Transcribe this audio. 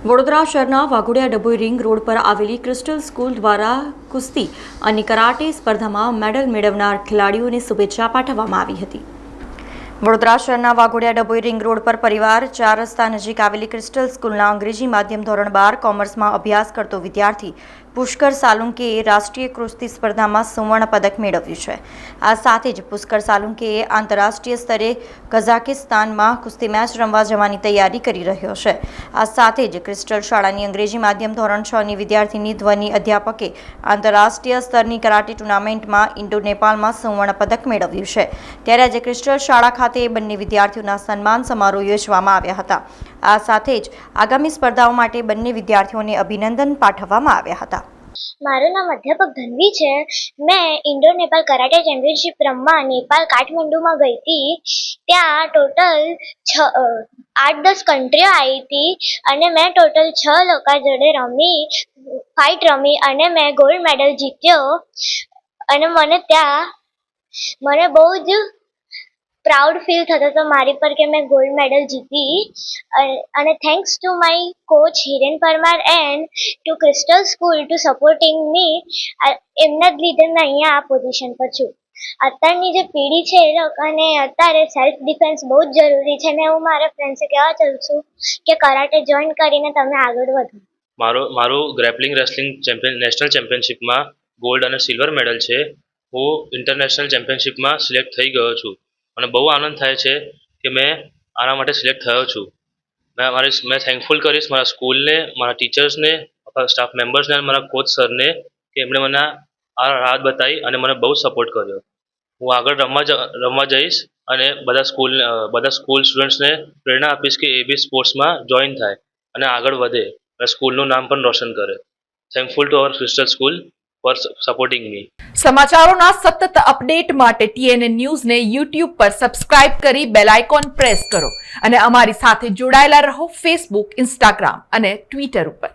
વડોદરા શહેરના Waghodia Dabhoi ring road પર આવેલી ક્રિસ્ટલ સ્કૂલ દ્વારા કુસ્તી અને કરાટે સ્પર્ધામાં મેડલ મેળવનાર ખેલાડીઓને શુભેચ્છા પાઠવવામાં આવી હતી। વડોદરા શહેરના વાઘોડિયા ડભોઈ રિંગ રોડ પર પરિવાર 4 રસ્તા નજીક આવેલી ક્રિસ્ટલ સ્કૂલના અંગ્રેજી માધ્યમ ધોરણ 12 કોમર્સમાં અભ્યાસ કરતો વિદ્યાર્થી પુષ્કર સાલુંકેએ રાષ્ટ્રીય કુસ્તી સ્પર્ધામાં સુવર્ણ પદક મેળવ્યું છે। આ સાથે જ પુષ્કર સાલુંકેએ આંતરરાષ્ટ્રીય સ્તરે કઝાકિસ્તાનમાં કુસ્તી મેચ રમવા જવાની તૈયારી કરી રહ્યો છે। આ સાથે જ ક્રિસ્ટલ શાળાની અંગ્રેજી માધ્યમ ધોરણ 6ની વિદ્યાર્થીની ધ્વનિ અધ્યાપકે આંતરરાષ્ટ્રીય સ્તરની કરાટે ટુર્નામેન્ટમાં ઇન્ડો નેપાળમાં સુવર્ણ પદક મેળવ્યું છે। ત્યારે આજે ક્રિસ્ટલ શાળા ખાતે બંને વિદ્યાર્થીઓના સન્માન સમારોહ યોજવામાં આવ્યા હતા। આ સાથે જ આગામી સ્પર્ધાઓ માટે બંને વિદ્યાર્થીઓને અભિનંદન પાઠવવામાં આવ્યા હતા। મારું નામ અધ્યાપક ધનવી છે। મેં ઇન્ડો નેપાળ કરાટે ચેમ્પિયનશિપ રમવા નેપાળ કાઠમંડુમાં ગઈ હતી। ત્યાં ટોટલ 8-10 કન્ટ્રીઓ આવી હતી અને મેં ટોટલ 6 લોકો જોડે ફાઇટ રમી અને મેં ગોલ્ડ મેડલ જીત્યો અને મને બહુ જ પ્રાઉડ ફીલ થતો હતો મારી પર કે મેં ગોલ્ડ મેડલ જીતી। અને thanks to my coach Hiren Parmar and to Crystal School to supporting me. એમના જ લીધે મેં અહીંયા આ પોઝિશન પર છું। અત્યારની જે પેઢી છે એ લોકોને અત્યારે સેલ્ફ ડિફેન્સ બહુ જ જરૂરી છે ને હું મારા ફ્રેન્ડ્સે કહેવા ચાહું છું કે કરાટે જોઈન કરીને તમે આગળ વધો। મારું ગ્રેપલિંગ રેસલિંગ નેશનલ ચેમ્પિયનશિપમાં ગોલ્ડ અને સિલ્વર મેડલ છે। હું ઇન્ટરનેશનલ ચેમ્પિયનશિપમાં સિલેક્ટ થઈ ગયો છું અને બહુ આનંદ થાય છે કે મેં આના માટે સિલેક્ટ થયો છું। મેં થેન્કફુલ કરીશ મારા સ્કૂલને, મારા ટીચર્સને, સ્ટાફ મેમ્બર્સને અને મારા કોચ સરને કે એમણે મને આ રાહ બતાવી અને મને બહુ સપોર્ટ કર્યો। હું આગળ રમવા જઈશ અને બધા સ્કૂલ સ્ટુડન્ટ્સને પ્રેરણા આપીશ કે એ બી સ્પોર્ટ્સમાં જોઈન થાય અને આગળ વધે અને સ્કૂલનું નામ પણ રોશન કરે। Thankful to our Crystal School for supporting me. સમાચારોના સતત અપડેટ માટે TNN ન્યૂઝને YouTube પર સબસ્ક્રાઇબ કરી બેલ આઇકોન પ્રેસ કરો અને અમારી સાથે જોડાયેલા રહો Facebook, Instagram અને Twitter ઉપર।